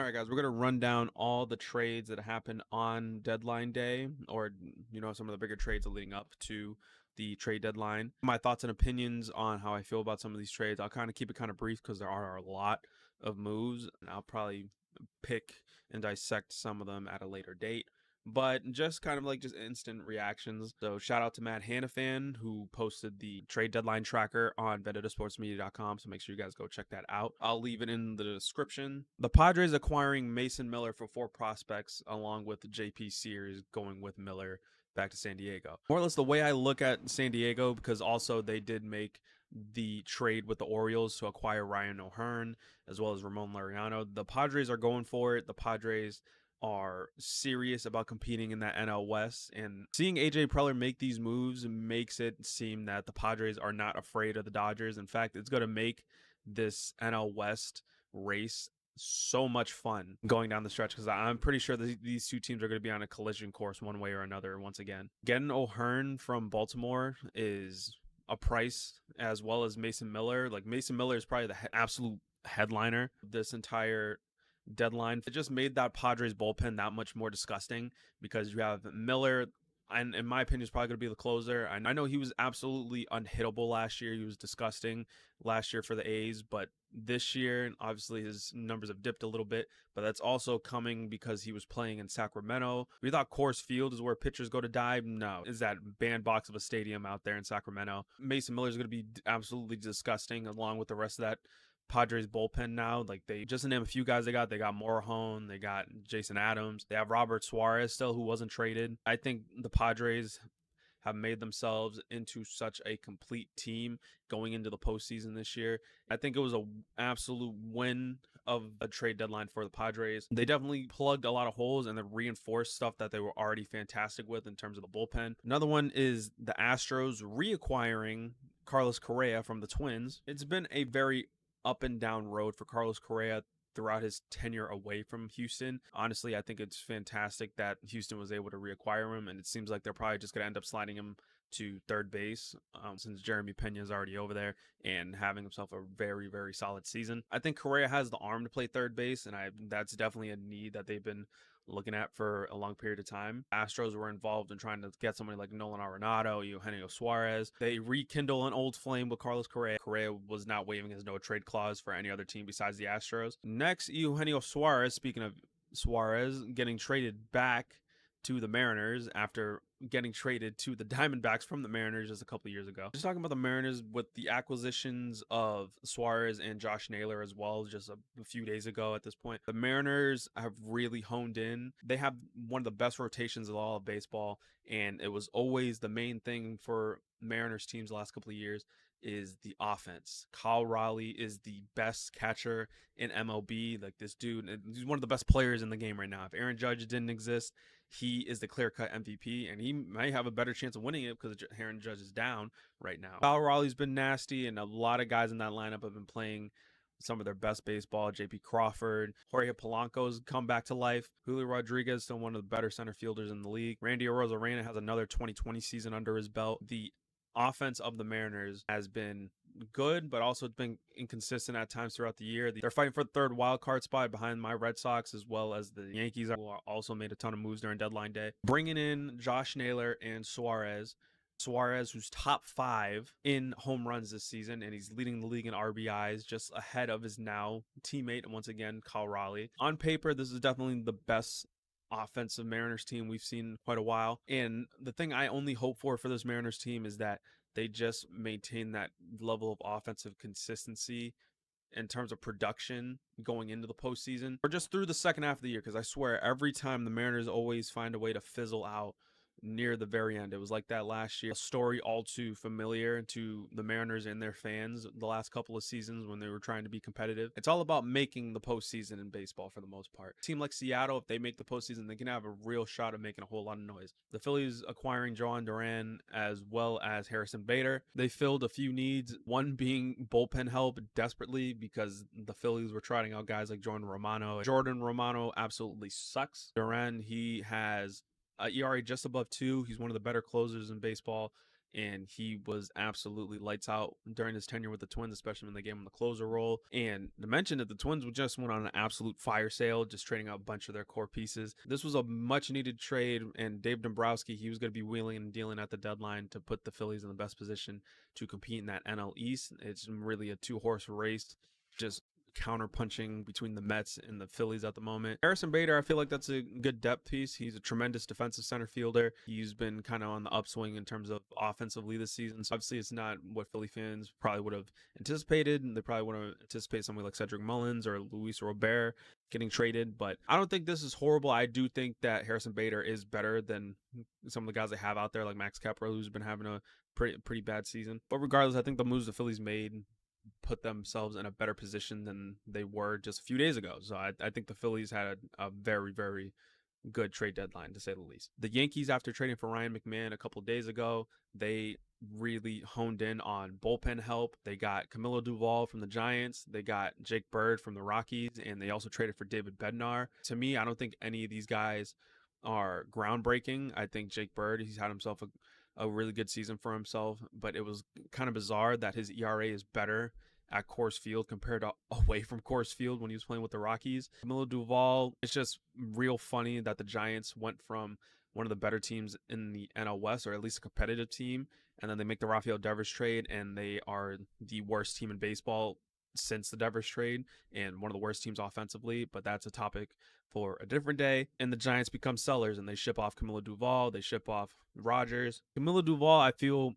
right, guys, we're going to run down all the trades that happened on deadline day, or, some of the bigger trades leading up to the trade deadline. My thoughts and opinions on how I feel about some of these trades. I'll kind of keep it kind of brief because there are a lot of moves, and I'll probably pick and dissect some of them at a later date. But just kind of like just instant reactions. So shout out to Matt Hanafan, who posted the trade deadline tracker on venditasportsmedia.com. So make sure you guys go check that out. I'll leave it in the description. The Padres acquiring Mason Miller for 4 prospects, along with JP Sears going with Miller back to San Diego. More or less the way I look at San Diego, because also they did make the trade with the Orioles to acquire Ryan O'Hearn as well as Ramon Laureano. The Padres are going for it. The Padres are serious about competing in that NL West, and seeing AJ Preller make these moves makes it seem that the Padres are not afraid of the Dodgers. In fact, it's going to make this NL West race so much fun going down the stretch, because I'm pretty sure that these two teams are going to be on a collision course one way or another once again. Getting O'Hearn from Baltimore is a price, as well as Mason Miller. Like, Mason Miller is probably the absolute headliner of this entire deadline. It just made that Padres bullpen that much more disgusting, because you have Miller, and in my opinion is probably going to be the closer. And I know he was absolutely unhittable last year. He was disgusting last year for the A's, but this year obviously his numbers have dipped a little bit, but that's also coming because he was playing in Sacramento. We thought Coors Field is where pitchers go to die. No, it's that bandbox of a stadium out there in Sacramento. Mason Miller is going to be absolutely disgusting, along with the rest of that Padres bullpen now. Like, they just to name a few guys they got Morahone, they got Jason Adams, they have Robert Suarez still, who wasn't traded. I think the Padres have made themselves into such a complete team going into the postseason this year. I think it was an absolute win of a trade deadline for the Padres. They definitely plugged a lot of holes and they reinforced stuff that they were already fantastic with in terms of the bullpen. Another one is the Astros reacquiring Carlos Correa from the Twins. It's been a very up and down road for Carlos Correa throughout his tenure away from Houston. Honestly, I think it's fantastic that Houston was able to reacquire him, and it seems like they're probably just going to end up sliding him to third base since Jeremy Pena is already over there and having himself a very, very solid season. I think Correa has the arm to play third base, and that's definitely a need that they've been looking at for a long period of time. Astros were involved in trying to get somebody like Nolan Arenado, Eugenio Suarez. They rekindle an old flame with Carlos Correa. Correa was not waiving his no trade clause for any other team besides the Astros. Next, Eugenio Suarez, speaking of Suarez, getting traded back to the Mariners after getting traded to the Diamondbacks from the Mariners just a couple of years ago. Just talking about the Mariners with the acquisitions of Suarez and Josh Naylor as well, just a few days ago at this point. The Mariners have really honed in. They have one of the best rotations of all of baseball, and it was always the main thing for Mariners teams the last couple of years is the offense. Kyle Raleigh is the best catcher in MLB. Like, this dude, he's one of the best players in the game right now. If Aaron Judge didn't exist, he is the clear-cut MVP, and he might have a better chance of winning it because Aaron Judge is down right now. Kyle Raleigh's been nasty, and a lot of guys in that lineup have been playing some of their best baseball. JP Crawford, Jorge Polanco's come back to life. Julio Rodriguez, still one of the better center fielders in the league. Randy Arozarena has another 2020 season under his belt. The offense of the Mariners has been good, but also it's been inconsistent at times throughout the year. They're fighting for the third wild card spot behind my Red Sox, as well as the Yankees, who also made a ton of moves during deadline day. Bringing in Josh Naylor and Suarez, who's top 5 in home runs this season, and he's leading the league in RBIs, just ahead of his now teammate, once again, Kyle Raleigh. On paper, this is definitely the best offensive Mariners team we've seen in quite a while. And the thing I only hope for this Mariners team is that they just maintain that level of offensive consistency in terms of production going into the postseason, or just through the second half of the year. Because I swear, every time the Mariners always find a way to fizzle out near the very end. It was like that last year. A story all too familiar to the Mariners and their fans the last couple of seasons when they were trying to be competitive. It's all about making the postseason in baseball for the most part. A team like Seattle, if they make the postseason, they can have a real shot of making a whole lot of noise. The Phillies acquiring Joan Duran as well as Harrison Bader. They filled a few needs, one being bullpen help desperately, because the Phillies were trotting out guys like Jordan Romano. Jordan Romano absolutely sucks. Duran, he has ERA just above 2. He's one of the better closers in baseball. and he was absolutely lights out during his tenure with the Twins, especially when they gave him the closer role. And to mention that the Twins just went on an absolute fire sale, just trading out a bunch of their core pieces. This was a much needed trade, and Dave Dombrowski, he was going to be wheeling and dealing at the deadline to put the Phillies in the best position to compete in that NL East. It's really a two-horse race, just counter punching between the Mets and the Phillies at the moment. Harrison Bader, I feel like that's a good depth piece. He's a tremendous defensive center fielder. He's been kind of on the upswing in terms of offensively this season. So obviously it's not what Philly fans probably would have anticipated. They probably would have anticipated somebody like Cedric Mullins or Luis Robert getting traded, but I don't think this is horrible. I do think that Harrison Bader is better than some of the guys they have out there, like Max Kepler, who's been having a pretty bad season. But regardless, I think the moves the Phillies made put themselves in a better position than they were just a few days ago. So I think the Phillies had a very, very good trade deadline, to say the least. The Yankees, after trading for Ryan McMahon a couple days ago, they really honed in on bullpen help. They got Camilo Duvall from the Giants. They got Jake Bird from the Rockies, and they also traded for David Bednar. To me, I don't think any of these guys are groundbreaking. I think Jake Bird, he's had himself a really good season for himself, but it was kind of bizarre that his ERA is better at Coors Field compared to away from Coors Field when he was playing with the Rockies. Camilo Duvall, it's just real funny that the Giants went from one of the better teams in the NL West, or at least a competitive team, and then they make the Rafael Devers trade, and they are the worst team in baseball since the Devers trade and one of the worst teams offensively, but that's a topic for a different day. And the Giants become sellers and they ship off Camilo Duvall, they ship off Rogers. Camilo Duvall, I feel,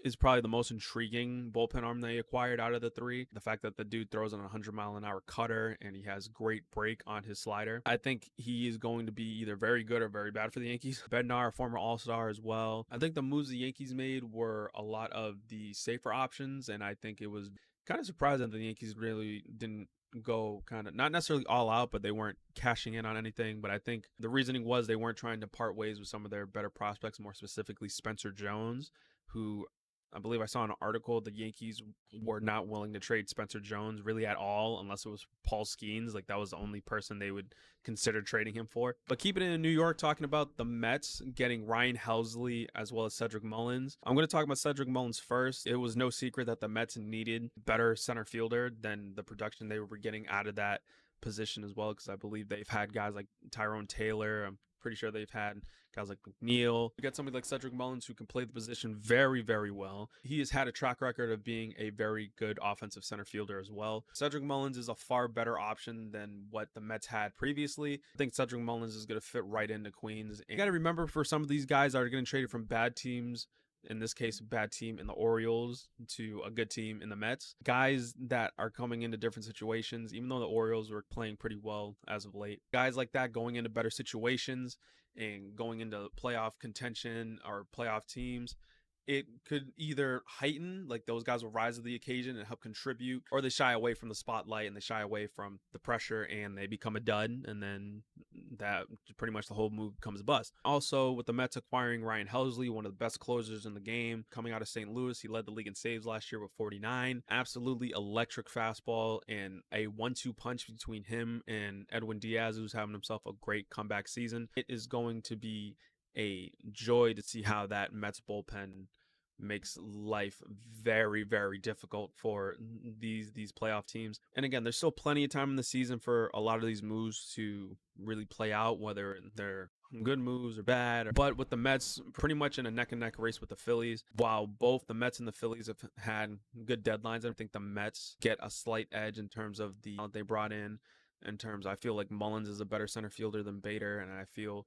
is probably the most intriguing bullpen arm they acquired out of the three. The fact that the dude throws on a 100-mile-an-hour cutter and he has great break on his slider. I think he is going to be either very good or very bad for the Yankees. Bednar, a former All-Star as well. I think the moves the Yankees made were a lot of the safer options, and I think it was kind of surprising that the Yankees really didn't go kind of, not necessarily all out, but they weren't cashing in on anything. But I think the reasoning was they weren't trying to part ways with some of their better prospects, more specifically Spencer Jones, who I believe I saw an article the Yankees were not willing to trade Spencer Jones really at all, unless it was Paul Skeens. Like, that was the only person they would consider trading him for. But keeping it in New York, talking about the Mets getting Ryan Helsley as well as Cedric Mullins. I'm going to talk about Cedric Mullins first. It was no secret that the Mets needed better center fielder than the production they were getting out of that position as well, because I believe they've had guys like Tyrone Taylor. I'm pretty sure they've had guys like McNeil. You got somebody like Cedric Mullins who can play the position very, very well. He has had a track record of being a very good offensive center fielder as well. Cedric Mullins is a far better option than what the Mets had previously. I think Cedric Mullins is going to fit right into Queens. And you got to remember, for some of these guys that are getting traded from bad teams, in this case, a bad team in the Orioles to a good team in the Mets, guys that are coming into different situations, even though the Orioles were playing pretty well as of late, guys like that going into better situations and going into playoff contention or playoff teams, it could either heighten, like those guys will rise to the occasion and help contribute, or they shy away from the spotlight and they shy away from the pressure and they become a dud, and then that pretty much the whole move becomes a bust. Also, with the Mets acquiring Ryan Helsley, one of the best closers in the game, coming out of St. Louis, he led the league in saves last year with 49. Absolutely electric fastball and a 1-2 punch between him and Edwin Diaz, who's having himself a great comeback season. It is going to be a joy to see how that Mets bullpen makes life very, very difficult for these playoff teams. And again, there's still plenty of time in the season for a lot of these moves to really play out, whether they're good moves or bad. But with the Mets pretty much in a neck and neck race with the Phillies, while both the Mets and the Phillies have had good deadlines, I think the Mets get a slight edge in terms of the talent they brought in terms, I feel like Mullins is a better center fielder than Bader, and I feel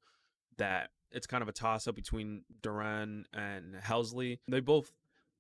that it's kind of a toss-up between Duran and Helsley. They both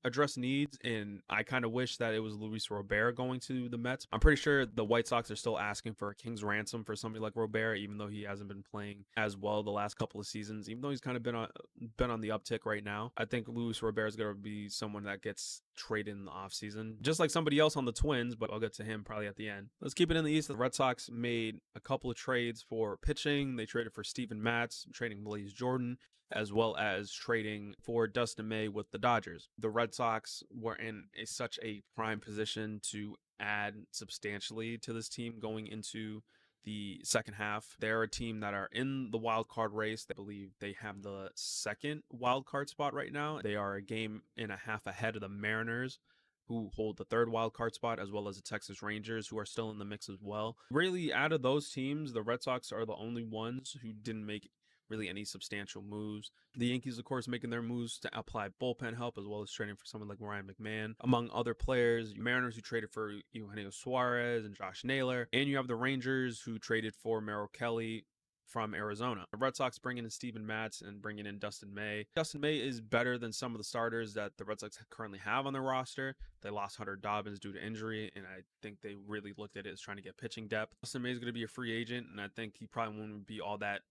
address needs, and I kind of wish that it was Luis Robert going to the Mets. I'm pretty sure the White Sox are still asking for a king's ransom for somebody like Robert, even though he hasn't been playing as well the last couple of seasons, even though he's kind of been on the uptick right now. I think Luis Robert is going to be someone that gets traded in the offseason, just like somebody else on the Twins, but I'll get to him probably at the end. Let's keep it in the East. The Red Sox made a couple of trades for pitching. They traded for Steven Matz, trading Blaze Jordan, as well as trading for Dustin May with the Dodgers. The Red Sox were in such a prime position to add substantially to this team going into the second half. They're a team that are in the wild card race. They believe they have the second wild card spot right now. They are a game and a half ahead of the Mariners, who hold the third wild card spot, as well as the Texas Rangers, who are still in the mix as well. Really, out of those teams, the Red Sox are the only ones who didn't make really any substantial moves. The Yankees, of course, making their moves to apply bullpen help, as well as trading for someone like Ryan McMahon, among other players. Mariners, who traded for Eugenio Suarez and Josh Naylor, and you have the Rangers, who traded for Merrill Kelly from Arizona. The Red Sox bringing in Steven Matz and bringing in Dustin May. Dustin May is better than some of the starters that the Red Sox currently have on their roster. They lost Hunter Dobbins due to injury, and I think they really looked at it as trying to get pitching depth. Dustin May is going to be a free agent, and I think he probably won't be all that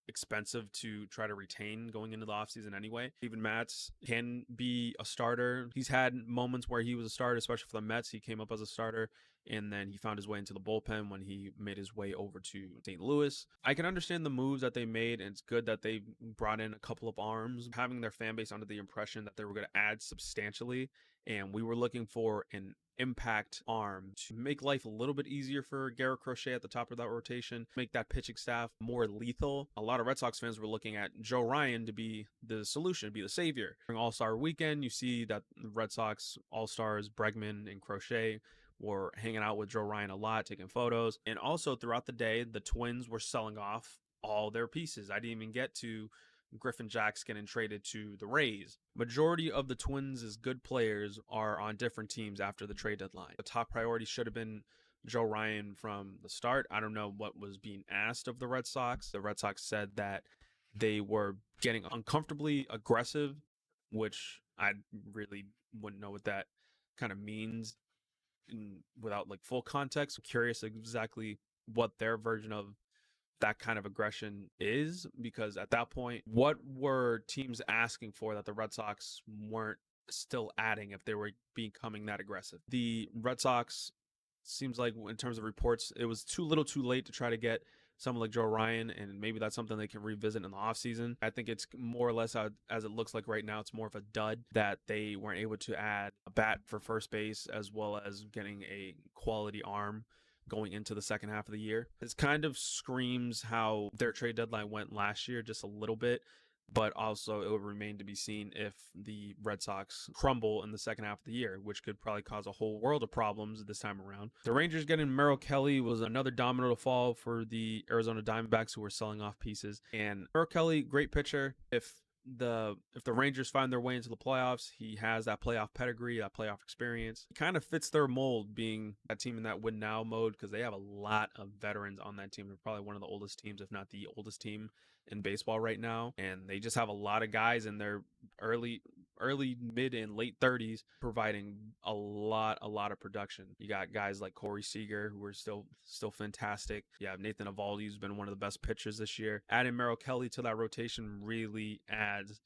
expensive to try to retain going into the offseason anyway. Steven Matz can be a starter. He's had moments where he was a starter, especially for the Mets. He came up as a starter, and then he found his way into the bullpen when he made his way over to St. Louis. I can understand the moves that they made, and it's good that they brought in a couple of arms, having their fan base under the impression that they were going to add substantially, and we were looking for an impact arm to make life a little bit easier for Garrett Crochet at the top of that rotation, make that pitching staff more lethal. A lot of Red Sox fans were looking at Joe Ryan to be the solution, to be the savior. During All-Star Weekend, you see that the Red Sox All-Stars Bregman and Crochet were hanging out with Joe Ryan a lot, taking photos. And also throughout the day, the Twins were selling off all their pieces. I didn't even get to Griffin Jax getting traded to the Rays. Majority of the Twins' good players are on different teams after the trade deadline. The top priority should have been Joe Ryan from the start. I don't know what was being asked of the Red Sox. The Red Sox said that they were getting uncomfortably aggressive, which I really wouldn't know what that kind of means without like full context. I'm curious exactly what their version of that kind of aggression is, because at that point, what were teams asking for that the Red Sox weren't still adding if they were becoming that aggressive? The Red Sox, seems like in terms of reports, it was too little too late to try to get someone like Joe Ryan, and maybe that's something they can revisit in the offseason. I think it's more or less as it looks like right now, it's more of a dud that they weren't able to add a bat for first base, as well as getting a quality arm going into the second half of the year. It kind of screams how their trade deadline went last year, just a little bit, but also it would remain to be seen if the Red Sox crumble in the second half of the year, which could probably cause a whole world of problems this time around. The Rangers getting Merrill Kelly was another domino to fall for the Arizona Diamondbacks, who were selling off pieces. And Merrill Kelly, great pitcher. If the Rangers find their way into the playoffs, he has that playoff pedigree, that playoff experience. He kind of fits their mold, being that team in that win now mode, because they have a lot of veterans on that team. They're probably one of the oldest teams, if not the oldest team in baseball right now, and they just have a lot of guys in their early, mid, and late 30s providing a lot of production. You got guys like Corey Seager, who are still fantastic. You have Nathan Eovaldi, who's been one of the best pitchers this year. Adding Merrill Kelly to that rotation really adds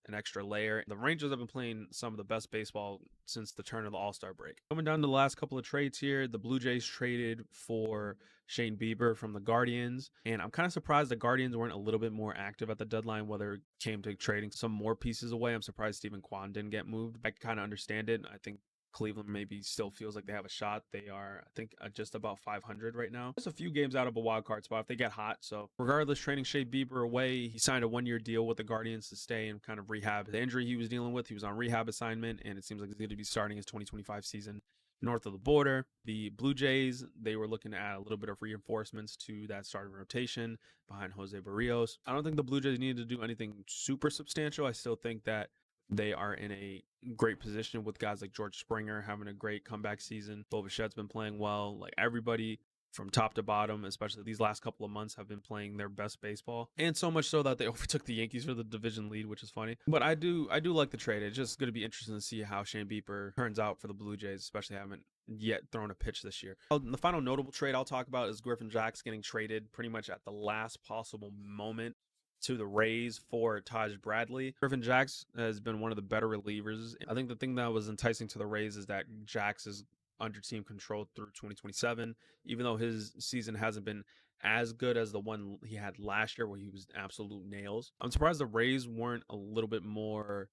an extra layer. The Rangers have been playing some of the best baseball since the turn of the All-Star break. Coming down to the last couple of trades here, the Blue Jays traded for Shane Bieber from the Guardians, and I'm kind of surprised the Guardians weren't a little bit more active at the deadline, whether it came to trading some more pieces away. I'm surprised Stephen Kwan didn't get moved. I kind of understand it. I think Cleveland maybe still feels like they have a shot. They are, I think, just about 500 right now. Just a few games out of a wild card spot if they get hot. So regardless, trading Shea Bieber away, he signed a 1-year deal with the Guardians to stay and kind of rehab the injury he was dealing with. He was on rehab assignment, and it seems like he's going to be starting his 2025 season north of the border. The Blue Jays, they were looking to add a little bit of reinforcements to that starting rotation behind Jose Barrios. I don't think the Blue Jays needed to do anything super substantial. I still think that they are in a great position with guys like George Springer having a great comeback season. Bo Bichette's been playing well. Like, everybody from top to bottom, especially these last couple of months, have been playing their best baseball. And so much so that they overtook the Yankees for the division lead, which is funny. But I do like the trade. It's just going to be interesting to see how Shane Bieber turns out for the Blue Jays, especially haven't yet thrown a pitch this year. The final notable trade I'll talk about is Griffin Jax getting traded pretty much at the last possible moment to the Rays for Taj Bradley. Griffin Jax has been one of the better relievers. I think the thing that was enticing to the Rays is that Jax is under team control through 2027, even though his season hasn't been as good as the one he had last year where he was absolute nails. I'm surprised the Rays weren't a little bit more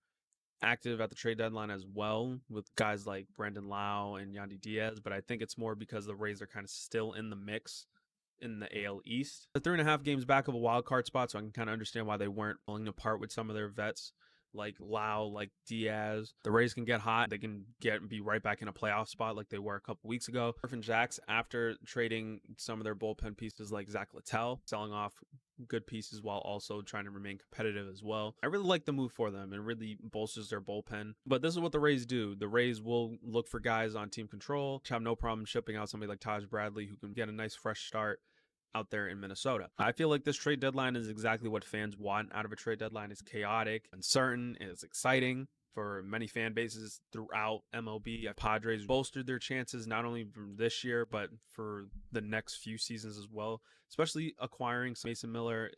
active at the trade deadline as well, with guys like Brandon Lau and Yandy Diaz, but I think it's more because the Rays are kind of still in the mix in the AL East. They're 3.5 games back of a wild card spot, so I can kind of understand why they weren't willing to part with some of their vets like Lau, like Diaz. The Rays can get hot. They can be right back in a playoff spot like they were a couple weeks ago. Griffin Jacks, after trading some of their bullpen pieces like Zach Littell, selling off good pieces while also trying to remain competitive as well. I really like the move for them and really bolsters their bullpen. But this is what the Rays do. The Rays will look for guys on team control, which have no problem shipping out somebody like Taj Bradley who can get a nice fresh start out there in Minnesota. I feel like this trade deadline is exactly what fans want out of a trade deadline. It's chaotic, uncertain, it's exciting for many fan bases throughout MLB. Padres bolstered their chances not only from this year, but for the next few seasons as well, especially acquiring Mason Miller,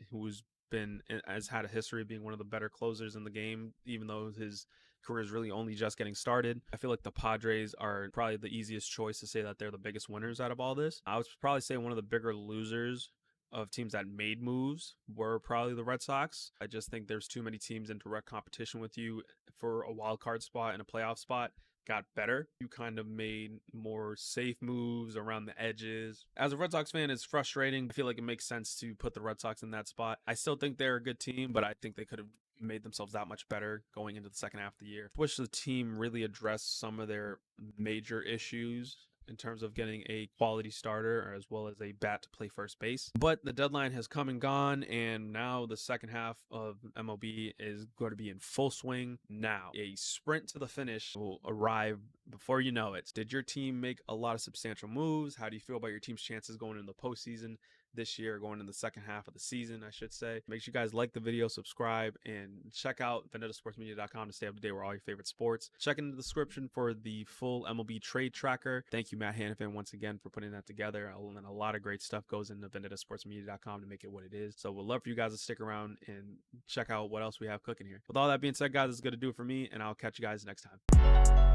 has had a history of being one of the better closers in the game, even though his career is really only just getting started. I feel like the Padres are probably the easiest choice to say that they're the biggest winners out of all this. I would probably say one of the bigger losers of teams that made moves were probably the Red Sox. I just think there's too many teams in direct competition with you for a wild card spot and a playoff spot. Got better. You kind of made more safe moves around the edges. As a Red Sox fan, it's frustrating. I feel like it makes sense to put the Red Sox in that spot. I still think they're a good team, but I think they could have made themselves that much better going into the second half of the year. I wish the team really addressed some of their major issues in terms of getting a quality starter as well as a bat to play first base. But the deadline has come and gone, and now the second half of MLB is going to be in full swing now. A sprint to the finish will arrive before you know it. Did your team make a lot of substantial moves? How do you feel about your team's chances going into the postseason this year, going in the second half of the season, I should say? Make sure you guys like the video, subscribe, and check out VendettaSportsMedia.com to stay up to date with all your favorite sports. Check in the description for the full MLB trade tracker. Thank you, Matt Hanifin, once again for putting that together. And a lot of great stuff goes into VendettaSportsMedia.com to make it what it is. So we'd love for you guys to stick around and check out what else we have cooking here. With all that being said, guys, it's going to do it for me, and I'll catch you guys next time.